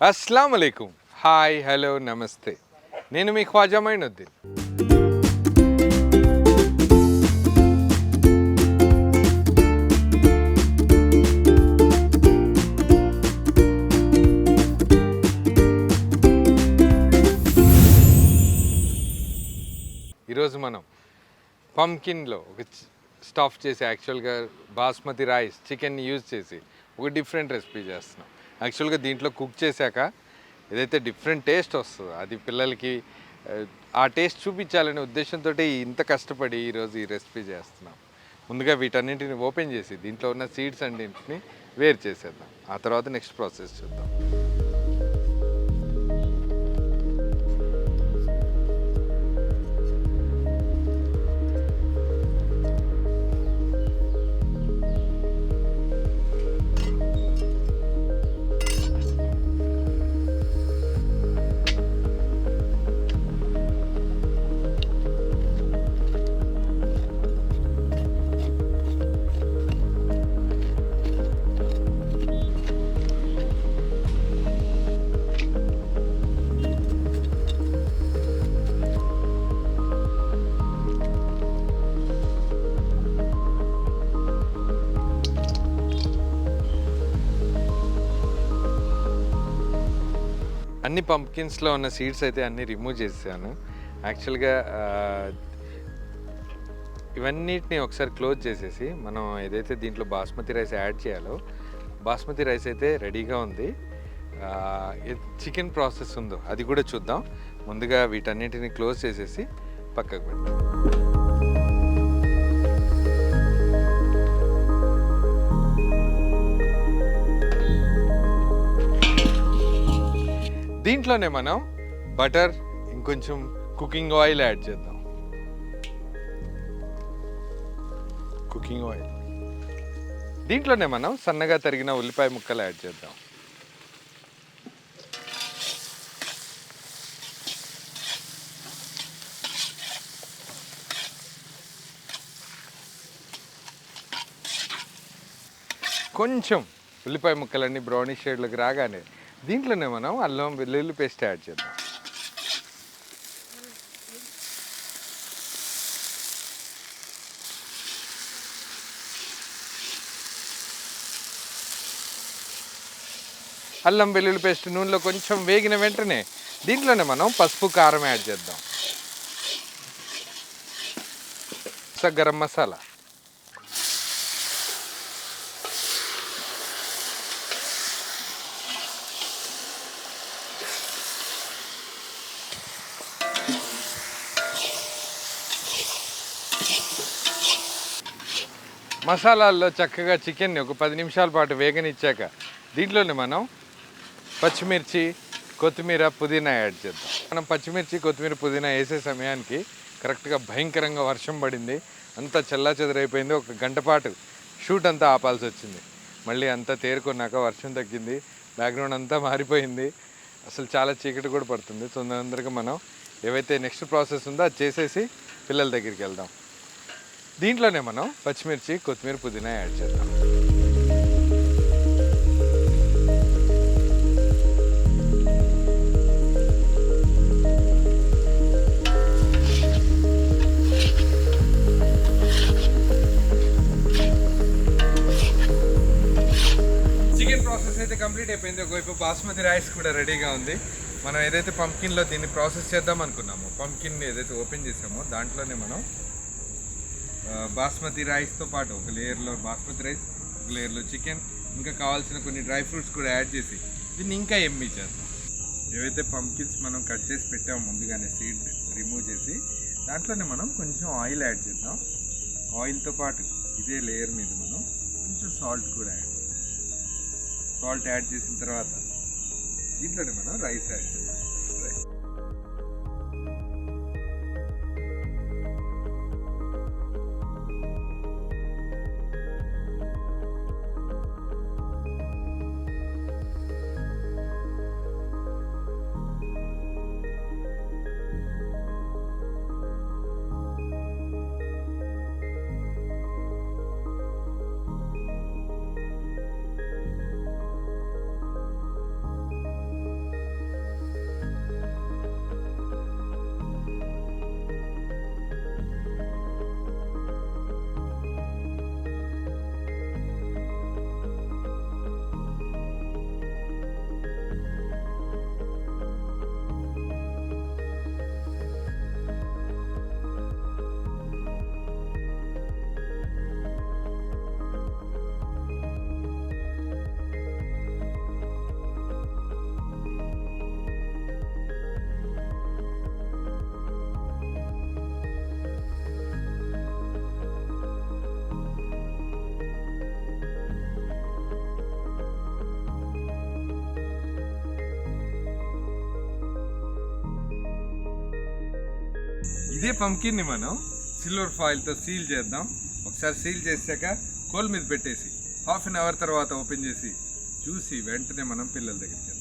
అస్సలాము అలైకుం. Hi, hello, నమస్తే. నేను మీ ఖ్వాజా మైనుద్దీన్. ఈరోజు మనం పంకిన్లో ఒక స్టఫ్ చేసి యాక్చువల్గా బాస్మతి రైస్ చికెన్ని యూజ్ చేసి ఒక డిఫరెంట్ రెసిపీ చేస్తున్నాం. యాక్చువల్గా దీంట్లో కుక్ చేశాక ఏదైతే డిఫరెంట్ టేస్ట్ వస్తుందో అది పిల్లలకి ఆ టేస్ట్ చూపించాలనే ఉద్దేశంతో ఇంత కష్టపడి ఈరోజు ఈ రెసిపీ చేస్తున్నాం. ముందుగా వీటన్నింటిని ఓపెన్ చేసి దీంట్లో ఉన్న సీడ్స్ అన్నింటిని వేరు చేసేద్దాం. ఆ తర్వాత నెక్స్ట్ ప్రాసెస్ చూద్దాం. అన్ని పంప్కిన్స్లో ఉన్న సీడ్స్ అయితే అన్నీ రిమూవ్ చేశాను. యాక్చువల్గా ఇవన్నిటిని ఒకసారి క్లోజ్ చేసేసి మనం ఏదైతే దీంట్లో బాస్మతి రైస్ యాడ్ చేయాలో బాస్మతి రైస్ అయితే రెడీగా ఉంది. చికెన్ ప్రాసెస్ ఉందో అది కూడా చూద్దాం. ముందుగా వీటన్నిటిని క్లోజ్ చేసేసి పక్కకు పెడతాం. దీంట్లోనే మనం బటర్ ఇంకొంచెం కుకింగ్ ఆయిల్ యాడ్ చేద్దాం. కుకింగ్ ఆయిల్ దీంట్లోనే మనం సన్నగా తరిగిన ఉల్లిపాయ ముక్కలు యాడ్ చేద్దాం. కొంచెం ఉల్లిపాయ ముక్కలన్నీ బ్రౌనిష్ షేడ్లోకి రాగానే దీంట్లోనే మనం అల్లం వెల్లుల్లి పేస్ట్ యాడ్ చేద్దాం. అల్లం వెల్లుల్లి పేస్ట్ నూనెలో కొంచెం వేగిన వెంటనే దీంట్లోనే మనం పసుపు కారం యాడ్ చేద్దాం. గరం మసాలా, మసాలాల్లో చక్కగా చికెన్ని ఒక 10 నిమిషాల పాటు వేగనిచ్చాక దీంట్లోనే మనం పచ్చిమిర్చి, కొత్తిమీర, పుదీనా యాడ్ చేద్దాం. మనం పచ్చిమిర్చి, కొత్తిమీర, పుదీనా వేసే సమయానికి కరెక్ట్గా భయంకరంగా వర్షం పడింది. అంతా చెల్లాచెదరైపోయింది. ఒక గంట పాటు షూట్ అంతా ఆపాల్సి వచ్చింది. మళ్ళీ అంతా తేరుకున్నాక వర్షం తగ్గింది. బ్యాక్గ్రౌండ్ అంతా మారిపోయింది. అసలు చాలా చీకటి కూడా పడుతుంది. తొందరగా మనం ఏవైతే నెక్స్ట్ ప్రాసెస్ ఉందో అది చేసేసి పిల్లల దగ్గరికి వెళ్దాం. దీంట్లోనే మనం పచ్చిమిర్చి, కొత్తిమీర, పుదీనా యాడ్ చేద్దాం. చికెన్ ప్రాసెస్ అయితే కంప్లీట్ అయిపోయింది. ఒకవైపు బాస్మతి రైస్ కూడా రెడీగా ఉంది. మనం ఏదైతే పంప్కిన్లో దీన్ని ప్రాసెస్ చేద్దాం అనుకున్నామో, పంప్కిన్ ఏదైతే ఓపెన్ చేసామో దాంట్లోనే మనం బాస్మతి రైస్తో పాటు ఒక లేయర్లో బాస్మతి రైస్, ఒక లేయర్లో చికెన్, ఇంకా కావాల్సిన కొన్ని డ్రై ఫ్రూట్స్ కూడా యాడ్ చేసి దీన్ని ఇంకా ఎమ్మి చేద్దాం. ఏవైతే పంప్కిన్స్ మనం కట్ చేసి పెట్టామో ముందుగానే సీడ్ రిమూవ్ చేసి దాంట్లోనే మనం కొంచెం ఆయిల్ యాడ్ చేద్దాం. ఆయిల్తో పాటు ఇదే లేయర్ మీద మనం కొంచెం సాల్ట్ కూడా యాడ్ చేద్దాం. సాల్ట్ యాడ్ చేసిన తర్వాత దీంట్లోనే మనం రైస్ యాడ్ చేద్దాం. రైస్ ఇదే పంకిన్ని మనం సిల్వర్ ఫాయిల్తో సీల్ చేద్దాం. ఒకసారి సీల్ చేశాక కోల్ మీద పెట్టేసి హాఫ్ అన్ అవర్ తర్వాత ఓపెన్ చేసి చూసి వెంటనే మనం పిల్లల దగ్గరికి